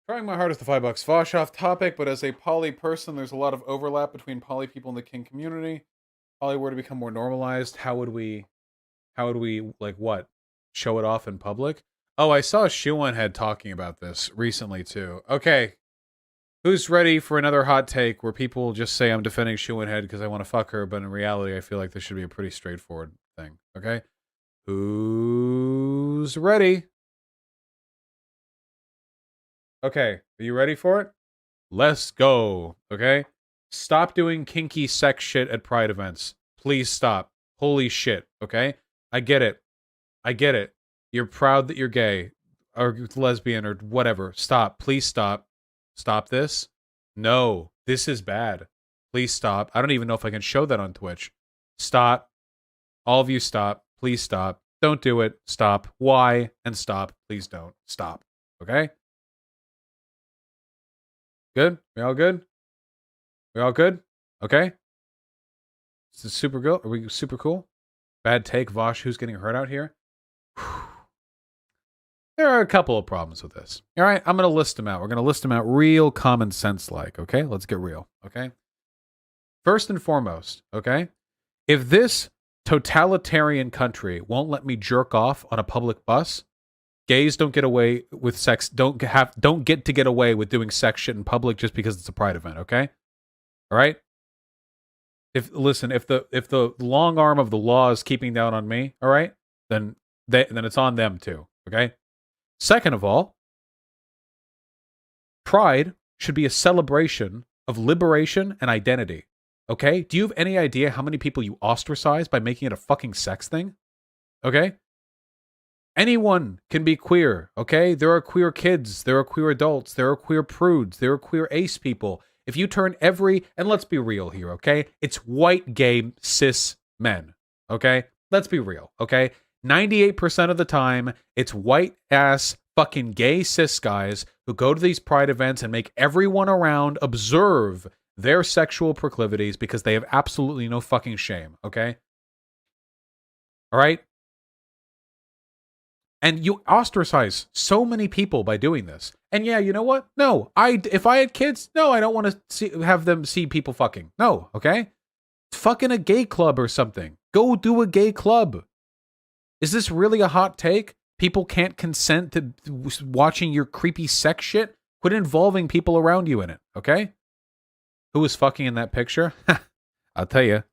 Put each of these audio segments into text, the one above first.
Trying my hardest to $5. Vaush off topic, but as a poly person, there's a lot of overlap between poly people and the kink community. Poly were to become more normalized, how would we like what? Show it off in public? Oh, I saw Head talking about this recently too. Okay. Who's ready for another hot take where people just say I'm defending Head because I want to fuck her, but in reality I feel like this should be a pretty straightforward thing. Okay? Who's ready? Okay, are you ready for it? Let's go, okay? Stop doing kinky sex shit at pride events. Please stop. Holy shit, okay? I get it. I get it. You're proud that you're gay or lesbian or whatever. Stop. Please stop. Stop this. No, this is bad. Please stop. I don't even know if I can show that on Twitch. Stop. All of you stop. Please stop. Don't do it. Stop. Why? And stop. Please don't. Stop. Okay? Good? We all good? We all good? Okay? Is this super good? Are we super cool? Bad take, Vaush, who's getting hurt out here? There are a couple of problems with this. All right, I'm going to list them out. We're going to list them out real common sense like, okay? Let's get real, okay? First and foremost, okay? If this totalitarian country won't let me jerk off on a public bus, gays don't get away with sex, don't get to get away with doing sex shit in public just because it's a pride event, okay? All right? If the long arm of the law is keeping down on me, all right? Then it's on them too, okay? Second of all, pride should be a celebration of liberation and identity, okay? Do you have any idea how many people you ostracize by making it a fucking sex thing? Okay? Anyone can be queer, okay? There are queer kids, there are queer adults, there are queer prudes, there are queer ace people. If you turn and let's be real here, okay? It's white, gay, cis men, okay? Let's be real, okay? 98% of the time, it's white-ass fucking gay cis guys who go to these pride events and make everyone around observe their sexual proclivities because they have absolutely no fucking shame, okay? All right? And you ostracize so many people by doing this. And yeah, you know what? No, if I had kids, no, I don't want to have them see people fucking. No, okay? Fucking a gay club or something. Go do a gay club. Is this really a hot take? People can't consent to watching your creepy sex shit? Quit involving people around you in it, okay? Who was fucking in that picture? I'll tell you.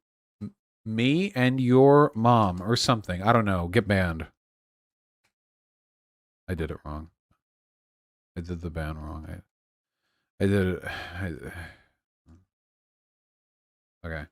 Me and your mom or something. I don't know. Get banned. I did it wrong. I did the ban wrong. I did it. Okay.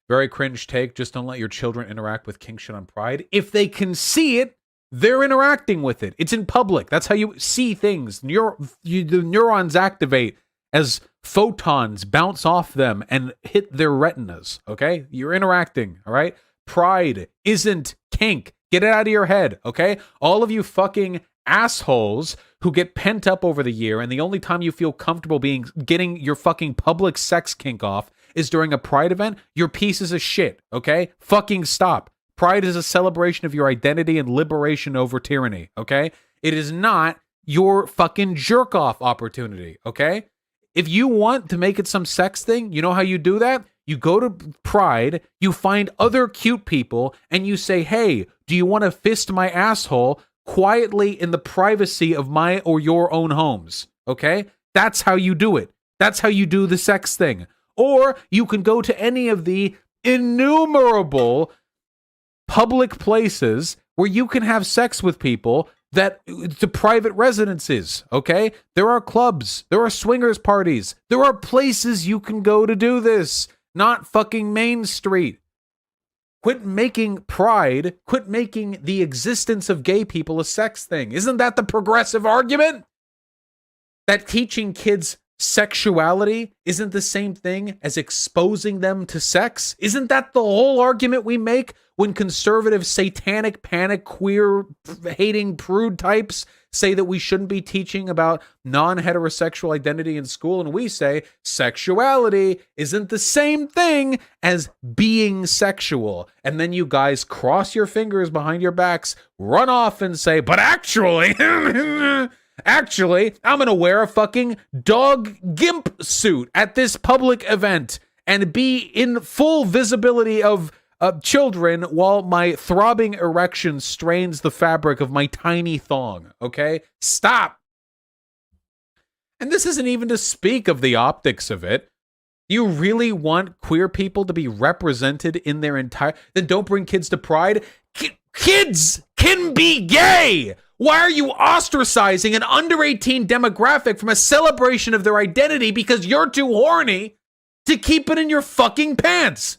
Very cringe take. Just don't let your children interact with kink shit on Pride. If they can see it, they're interacting with it. It's in public. That's how you see things. The neurons activate as photons bounce off them and hit their retinas. Okay? You're interacting. All right? Pride isn't kink. Get it out of your head, okay? All of you fucking assholes who get pent up over the year and the only time you feel comfortable getting your fucking public sex kink off is during a pride event, you're pieces of shit, okay? Fucking stop. Pride is a celebration of your identity and liberation over tyranny, okay? It is not your fucking jerk-off opportunity, okay? If you want to make it some sex thing, you know how you do that? You go to Pride, you find other cute people, and you say, hey, do you want to fist my asshole quietly in the privacy of my or your own homes? Okay? That's how you do it. That's how you do the sex thing. Or you can go to any of the innumerable public places where you can have sex with people that the private residences, okay? There are clubs, there are swingers parties, there are places you can go to do this. Not fucking Main Street. Quit making Pride, quit making the existence of gay people a sex thing. Isn't that the progressive argument? That teaching kids sexuality isn't the same thing as exposing them to sex? Isn't that the whole argument we make when conservative, satanic, panic, queer, hating prude types say that we shouldn't be teaching about non-heterosexual identity in school, and we say sexuality isn't the same thing as being sexual? And then you guys cross your fingers behind your backs, run off and say, but actually, actually, I'm gonna wear a fucking dog gimp suit at this public event and be in full visibility of children while my throbbing erection strains the fabric of my tiny thong, okay? Stop. And this isn't even to speak of the optics of it. You really want queer people to be represented in their entire... Then don't bring kids to Pride. Kids can be gay! Why are you ostracizing an under 18 demographic from a celebration of their identity because you're too horny to keep it in your fucking pants?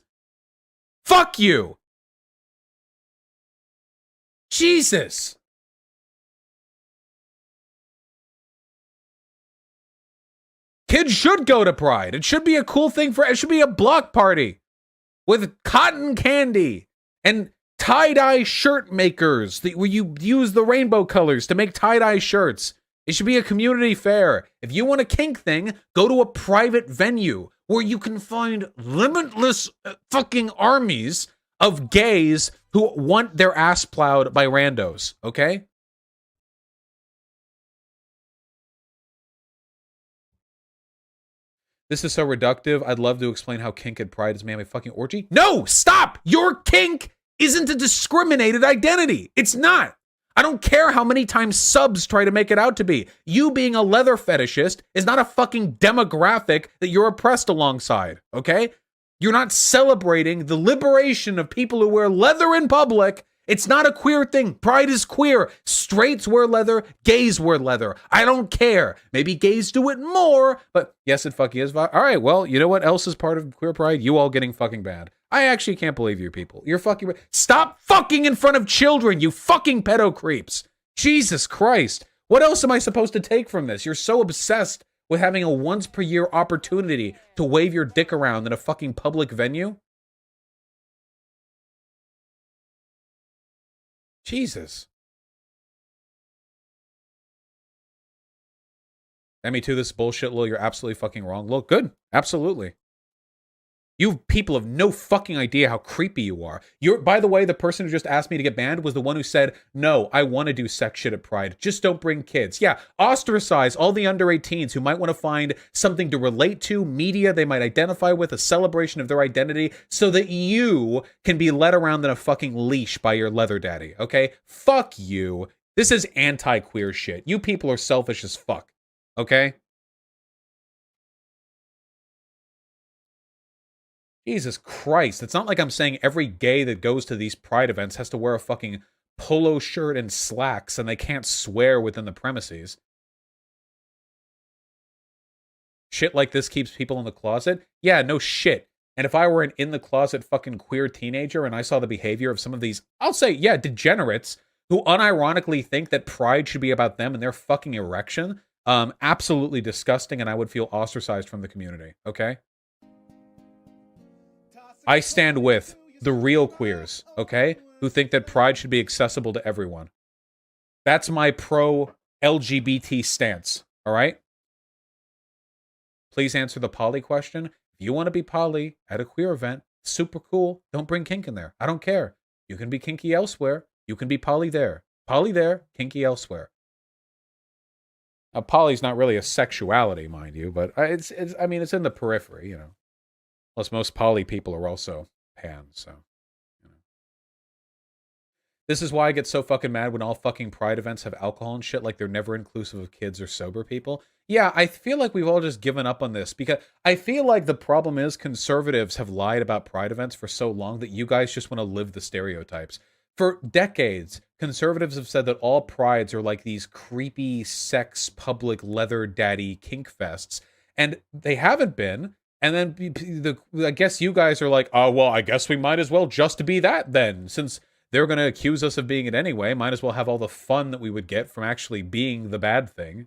Fuck you. Jesus. Kids should go to Pride. It should be a cool thing it should be a block party with cotton candy and tie-dye shirt makers where you use the rainbow colors to make tie-dye shirts. It should be a community fair. If you want a kink thing, go to a private venue where you can find limitless fucking armies of gays who want their ass plowed by randos, okay? This is so reductive. I'd love to explain how kink at Pride is a fucking orgy. No, stop! Your kink isn't a discriminated identity. It's not. I don't care how many times subs try to make it out to be. You being a leather fetishist is not a fucking demographic that you're oppressed alongside, okay? You're not celebrating the liberation of people who wear leather in public. It's not a queer thing. Pride is queer. Straights wear leather. Gays wear leather. I don't care. Maybe gays do it more, but yes, it fucking is. All right, well, you know what else is part of queer pride? You all getting fucking bad. I actually can't believe you people. You're fucking... Stop fucking in front of children, you fucking pedo creeps. Jesus Christ. What else am I supposed to take from this? You're so obsessed with having a once-per-year opportunity to wave your dick around in a fucking public venue? Jesus. And me too, this bullshit, Lil, you're absolutely fucking wrong. Look, good. Absolutely. You people have no fucking idea how creepy you are. By the way, the person who just asked me to get banned was the one who said, no, I want to do sex shit at Pride. Just don't bring kids. Yeah, ostracize all the under 18s who might want to find something to relate to, media they might identify with, a celebration of their identity, so that you can be led around in a fucking leash by your leather daddy, okay? Fuck you. This is anti-queer shit. You people are selfish as fuck, okay? Jesus Christ. It's not like I'm saying every gay that goes to these Pride events has to wear a fucking polo shirt and slacks and they can't swear within the premises. Shit like this keeps people in the closet? Yeah, no shit. And if I were an in-the-closet fucking queer teenager and I saw the behavior of some of these, I'll say, yeah, degenerates who unironically think that Pride should be about them and their fucking erection, absolutely disgusting, and I would feel ostracized from the community, okay? I stand with the real queers, okay? Who think that Pride should be accessible to everyone. That's my pro-LGBT stance, all right? Please answer the poly question. If you want to be poly at a queer event, super cool. Don't bring kink in there. I don't care. You can be kinky elsewhere. You can be poly there. Poly there, kinky elsewhere. Now, poly's not really a sexuality, mind you, but it's I mean, it's in the periphery, you know. Plus, most poly people are also pan, so, you know. This is why I get so fucking mad when all fucking Pride events have alcohol and shit, like they're never inclusive of kids or sober people. Yeah, I feel like we've all just given up on this, because I feel like the problem is conservatives have lied about Pride events for so long that you guys just want to live the stereotypes. For decades, conservatives have said that all prides are like these creepy sex public leather daddy kink fests, and they haven't been. And then I guess you guys are like, oh, well, I guess we might as well just be that then. Since they're going to accuse us of being it anyway, might as well have all the fun that we would get from actually being the bad thing.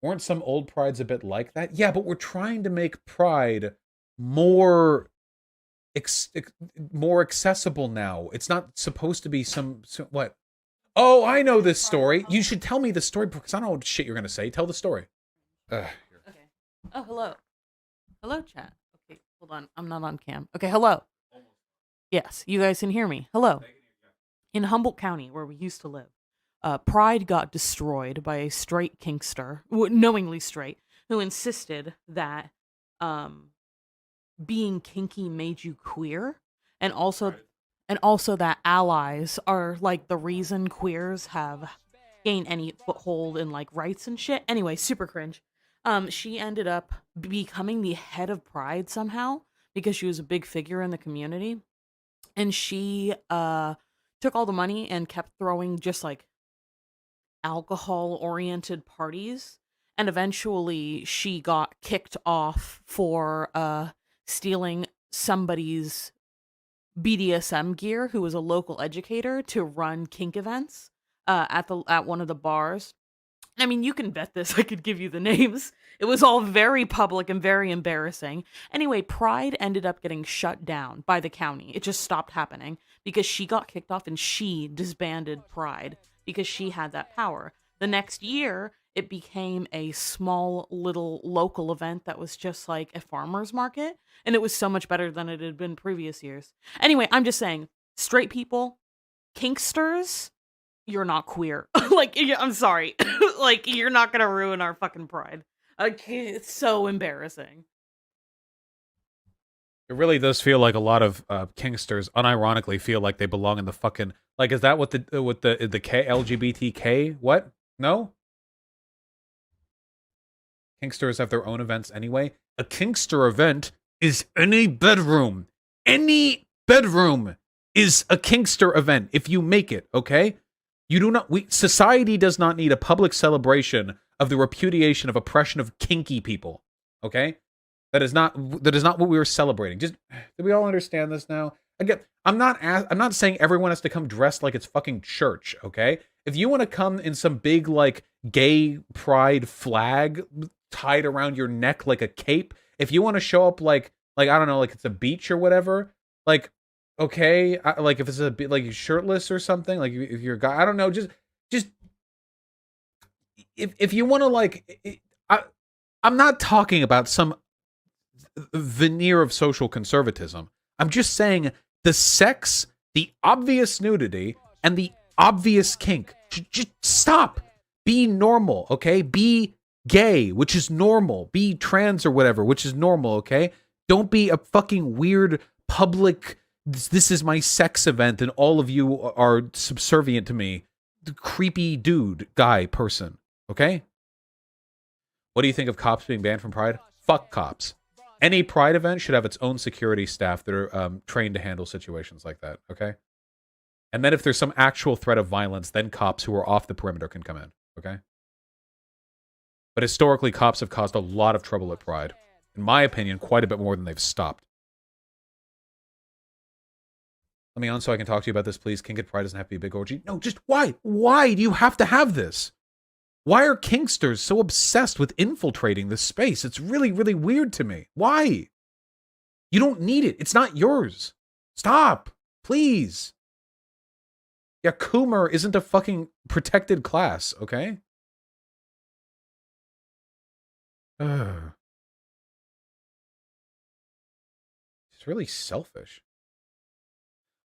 weren't some old prides a bit like that? Yeah, but we're trying to make pride more more accessible now. It's not supposed to be what? Oh, I know this story. You should tell me the story because I don't know what shit you're gonna say. Tell the story. Okay. Oh, hello. Hello, chat. Okay, hold on. I'm not on cam. Okay, hello. Yes, you guys can hear me. Hello. In Humboldt County, where we used to live, Pride got destroyed by a straight kinkster, knowingly straight, who insisted that being kinky made you queer, and also that allies are like the reason queers have gained any foothold in like rights and shit. Anyway, super cringe. She ended up becoming the head of Pride somehow because she was a big figure in the community, and she took all the money and kept throwing just like alcohol oriented parties, and eventually she got kicked off for stealing somebody's BDSM gear, who was a local educator, to run kink events at one of the bars. I mean, you can bet this. I could give you the names. It was all very public and very embarrassing. Anyway, Pride ended up getting shut down by the county. It just stopped happening because she got kicked off and she disbanded Pride because she had that power. The next year, it became a small little local event that was just like a farmer's market, and it was so much better than it had been previous years. Anyway, I'm just saying, straight people, kinksters, you're not queer. Like, I'm sorry. Like, you're not gonna ruin our fucking pride. It's so embarrassing. It really does feel like a lot of kinksters unironically feel like they belong in the fucking, like, is that what the K LGBTK? What? No? Kinksters have their own events anyway. A kinkster event is any bedroom. Any bedroom is a kinkster event if you make it, okay? You do not, society does not need a public celebration of the repudiation of oppression of kinky people, okay? That is not what we were celebrating. Just, do we all understand this now? Again, I'm not saying everyone has to come dressed like it's fucking church, okay? If you want to come in some big like gay pride flag tied around your neck like a cape, if you want to show up like I don't know, like it's a beach or whatever, like okay, like if it's a bit like shirtless or something, like if you're a guy, I don't know, just if you want to like, I'm not talking about some veneer of social conservatism. I'm just saying the sex, the obvious nudity, and the obvious kink. Just stop. Be normal, okay? Be gay, which is normal. Be trans or whatever, which is normal, okay? Don't be a fucking weird public, this is my sex event and all of you are subservient to me. The creepy dude, guy, person, okay? What do you think of cops being banned from Pride? Fuck cops. Any Pride event should have its own security staff that are trained to handle situations like that, okay? And then if there's some actual threat of violence, then cops who are off the perimeter can come in, okay? But historically, cops have caused a lot of trouble at Pride. In my opinion, quite a bit more than they've stopped. Let me on so I can talk to you about this, please. Kink at Pride doesn't have to be a big orgy. No, just why? Why do you have to have this? Why are kinksters so obsessed with infiltrating this space? It's really, really weird to me. Why? You don't need it. It's not yours. Stop. Please. Yeah, Coomer isn't a fucking protected class, okay? Ugh. It's really selfish.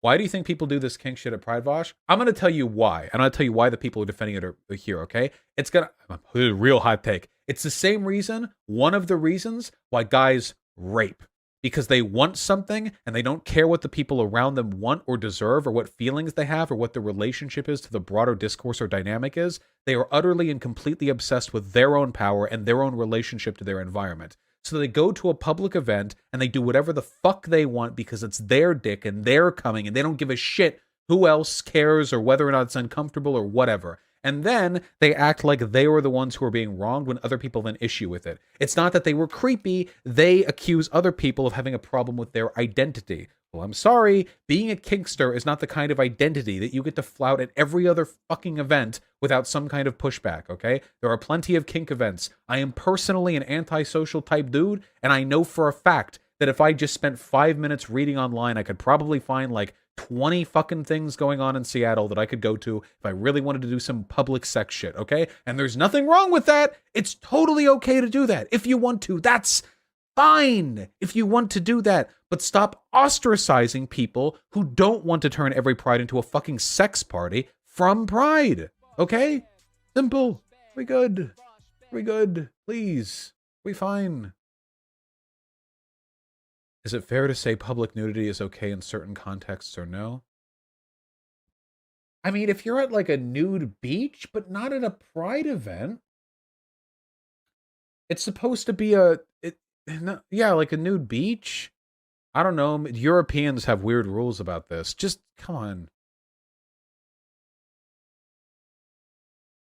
Why do you think people do this kink shit at Pride, Vaush? I'm going to tell you why. And I'll tell you why the people who are defending it are here, okay? It's going to... Real hot take. It's the same reason, one of the reasons, why guys rape. Because they want something, and they don't care what the people around them want or deserve, or what feelings they have, or what the relationship is to the broader discourse or dynamic is. They are utterly and completely obsessed with their own power and their own relationship to their environment. So they go to a public event and they do whatever the fuck they want because it's their dick and they're coming and they don't give a shit who else cares or whether or not it's uncomfortable or whatever. And then they act like they were the ones who were being wronged when other people then issue with it. It's not that they were creepy. They accuse other people of having a problem with their identity. Well, I'm sorry. Being a kinkster is not the kind of identity that you get to flout at every other fucking event without some kind of pushback, okay? There are plenty of kink events. I am personally an antisocial type dude, and I know for a fact that if I just spent 5 minutes reading online, I could probably find like 20 fucking things going on in Seattle that I could go to if I really wanted to do some public sex shit, okay? And there's nothing wrong with that. It's totally okay to do that. If you want to, that's fine if you want to do that. But stop ostracizing people who don't want to turn every Pride into a fucking sex party from Pride, okay? Simple. We good. We good. Please. We fine. Is it fair to say public nudity is okay in certain contexts or no? I mean, if you're at like a nude beach, but not at a Pride event, it's supposed to be like a nude beach. I don't know. Europeans have weird rules about this. Just come on.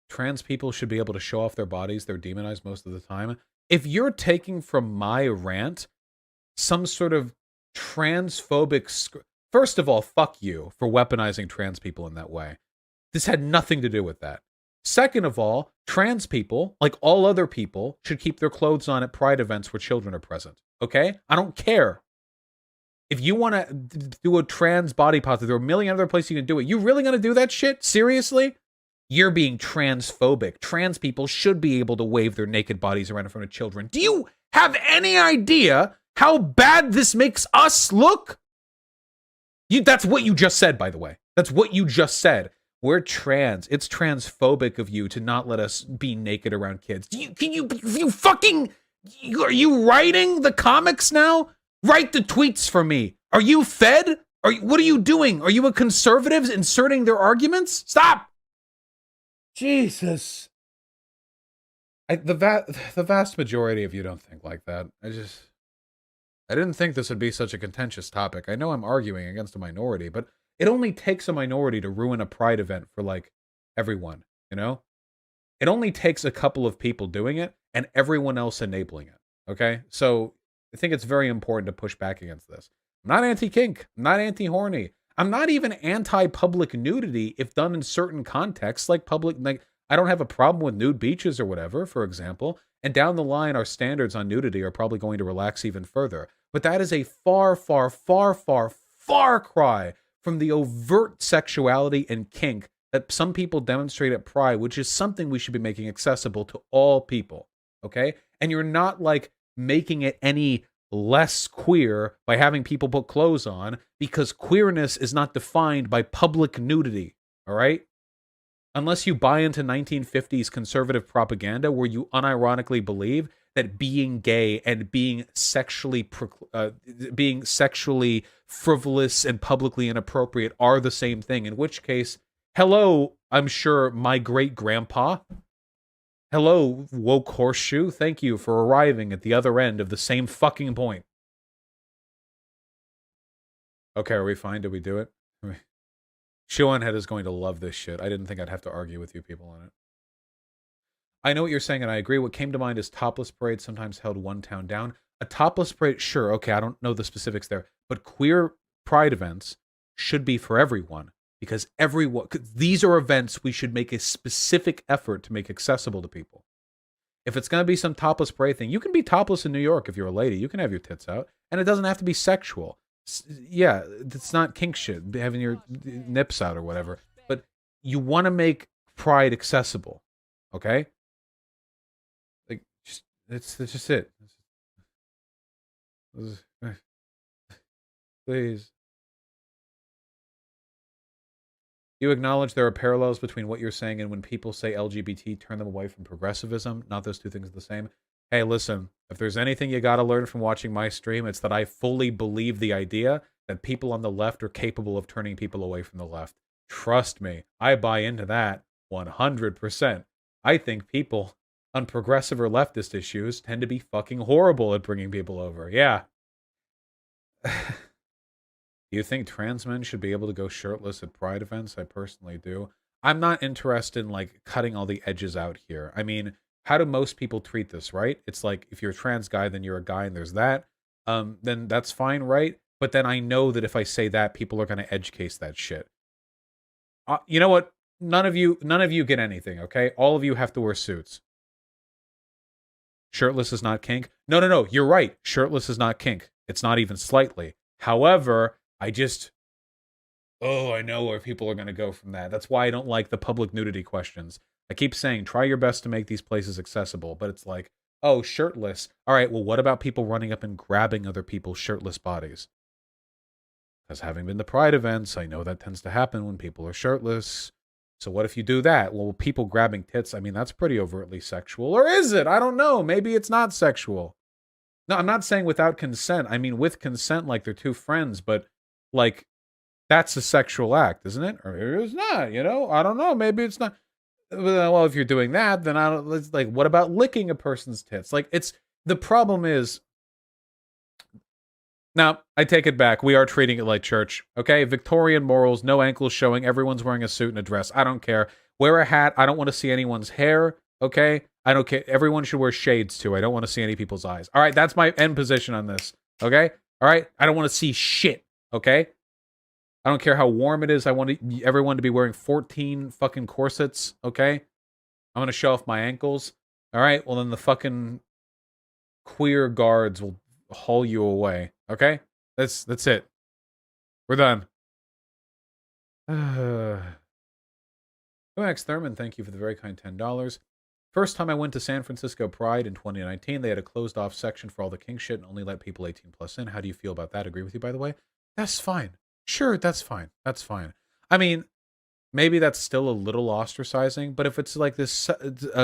Trans people should be able to show off their bodies. They're demonized most of the time. If you're taking from my rant some sort of transphobic... First of all, fuck you for weaponizing trans people in that way. This had nothing to do with that. Second of all, trans people, like all other people, should keep their clothes on at Pride events where children are present. Okay? I don't care. If you want to do a trans body positive, there are a million other places you can do it. You really going to do that shit? Seriously? You're being transphobic. Trans people should be able to wave their naked bodies around in front of children. Do you have any idea how bad this makes us look? That's what you just said, by the way. That's what you just said. We're trans. It's transphobic of you to not let us be naked around kids. Are you writing the comics now? Write the tweets for me. Are you fed? What are you doing? Are you a conservative inserting their arguments? Stop. Jesus. The vast majority of you don't think like that. I didn't think this would be such a contentious topic. I know I'm arguing against a minority, but it only takes a minority to ruin a Pride event for, like, everyone, you know? It only takes a couple of people doing it and everyone else enabling it, okay? So I think it's very important to push back against this. I'm not anti-kink. I'm not anti-horny. I'm not even anti-public nudity if done in certain contexts, like I don't have a problem with nude beaches or whatever, for example. And down the line, our standards on nudity are probably going to relax even further. But that is a far, far, far, far, far cry from the overt sexuality and kink that some people demonstrate at Pride, which is something we should be making accessible to all people, okay? And you're not, like, making it any less queer by having people put clothes on, because queerness is not defined by public nudity, all right? Unless you buy into 1950s conservative propaganda where you unironically believe that being gay and being sexually frivolous and publicly inappropriate are the same thing, in which case, hello, I'm sure my great-grandpa. Hello, woke horseshoe. Thank you for arriving at the other end of the same fucking point. Okay, are we fine? Did we do it? Shionhead is going to love this shit. I didn't think I'd have to argue with you people on it. I know what you're saying, and I agree. What came to mind is topless parades sometimes held one town down. A topless parade, sure, okay, I don't know the specifics there. But queer Pride events should be for everyone. Because these are events we should make a specific effort to make accessible to people. If it's going to be some topless parade thing, you can be topless in New York if you're a lady. You can have your tits out. And it doesn't have to be sexual. Yeah, it's not kink shit, having your nips out or whatever. But you want to make Pride accessible. Okay? Like, that's just it. Please. You acknowledge there are parallels between what you're saying and when people say LGBT, turn them away from progressivism. Not those two things are the same. Hey, listen, if there's anything you got to learn from watching my stream, it's that I fully believe the idea that people on the left are capable of turning people away from the left. Trust me, I buy into that 100%. I think people on progressive or leftist issues tend to be fucking horrible at bringing people over. Yeah. Do you think trans men should be able to go shirtless at Pride events? I personally do. I'm not interested in like cutting all the edges out here. I mean, how do most people treat this, right? It's like if you're a trans guy, then you're a guy and there's that. Then that's fine, right? But then I know that if I say that, people are going to edge case that shit. You know what? None of you get anything, okay? All of you have to wear suits. Shirtless is not kink. No, you're right. Shirtless is not kink. It's not even slightly. However, I know where people are going to go from that. That's why I don't like the public nudity questions. I keep saying, try your best to make these places accessible, but it's like, oh, shirtless. All right, well, what about people running up and grabbing other people's shirtless bodies? Because having been to Pride events, I know that tends to happen when people are shirtless. So what if you do that? Well, people grabbing tits, I mean, that's pretty overtly sexual. Or is it? I don't know. Maybe it's not sexual. No, I'm not saying without consent. I mean, with consent, like they're two friends, but like that's a sexual act, isn't it? Or it's not, you know? I don't know. Maybe it's not. Well, if you're doing that, then I don't, it's like, what about licking a person's tits? Like, the problem is, now, I take it back. We are treating it like church, okay? Victorian morals, no ankles showing, everyone's wearing a suit and a dress. I don't care. Wear a hat. I don't want to see anyone's hair, okay? I don't care. Everyone should wear shades, too. I don't want to see any people's eyes. All right, that's my end position on this, okay? All right? I don't want to see shit, okay? I don't care how warm it is. I want everyone to be wearing 14 fucking corsets, okay? I'm going to show off my ankles. All right? Well, then the fucking queer guards will haul you away, okay? That's it. We're done. Max Thurman, thank you for the very kind $10. First time I went to San Francisco Pride in 2019, they had a closed-off section for all the kink shit and only let people 18 plus in. How do you feel about that? Agree with you, by the way? That's fine. Sure, that's fine. That's fine. I mean, maybe that's still a little ostracizing, but if it's like this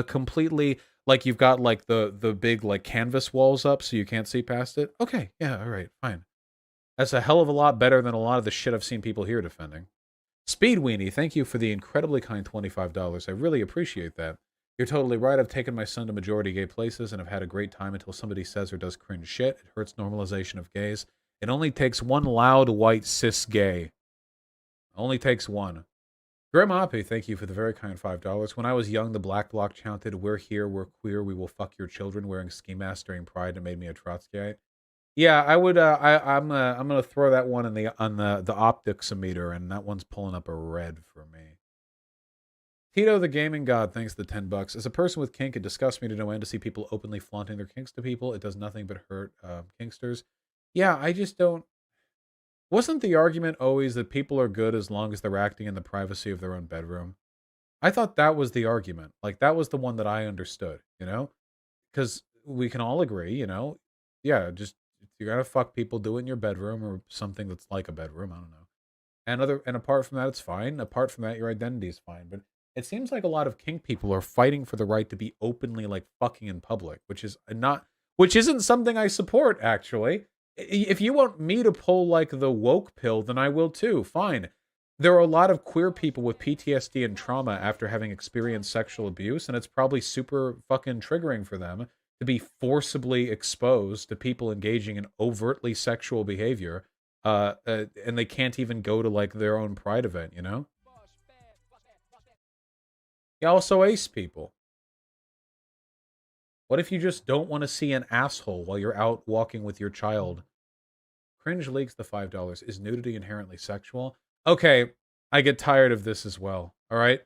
completely, like you've got like the big like canvas walls up so you can't see past it, okay, yeah, all right, fine. That's a hell of a lot better than a lot of the shit I've seen people here defending. Speed Weenie, thank you for the incredibly kind $25. I really appreciate that. You're totally right. I've taken my son to majority gay places and have had a great time until somebody says or does cringe shit. It hurts normalization of gays. It only takes one loud white cis gay. Only takes one. Grim Hoppy, thank you for the very kind $5. When I was young, the Black Bloc chanted, "We're here, we're queer, we will fuck your children," wearing ski masks during Pride, and made me a Trotskyite. Yeah, I would. I'm gonna throw that one on the optixometer, and that one's pulling up a red for me. Tito the Gaming God, thanks the $10. As a person with kink, it disgusts me to no end to see people openly flaunting their kinks to people. It does nothing but hurt kinksters. Yeah, I just don't. Wasn't the argument always that people are good as long as they're acting in the privacy of their own bedroom? I thought that was the argument. Like, that was the one that I understood, you know? Because we can all agree, you know? Yeah, just, if you're gonna fuck people, do it in your bedroom or something that's like a bedroom, I don't know. And apart from that, it's fine. Apart from that, your identity is fine. But it seems like a lot of kink people are fighting for the right to be openly, like, fucking in public, which isn't something I support, actually. If you want me to pull like the woke pill, then I will too. Fine. There are a lot of queer people with PTSD and trauma after having experienced sexual abuse, and it's probably super fucking triggering for them to be forcibly exposed to people engaging in overtly sexual behavior, and they can't even go to like their own Pride event, you know? You also ace people. What if you just don't want to see an asshole while you're out walking with your child? Cringe leaks the $5. Is nudity inherently sexual? Okay, I get tired of this as well. All right?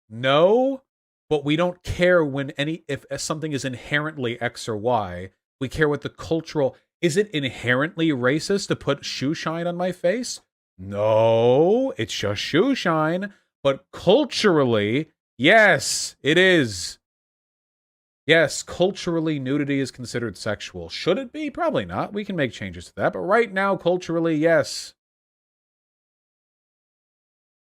No, but we don't care if something is inherently X or Y. We care what the cultural... Is it inherently racist to put shoe shine on my face? No, it's just shoe shine. But culturally, yes, it is. Yes, culturally, nudity is considered sexual. Should it be? Probably not. We can make changes to that. But right now, culturally, yes.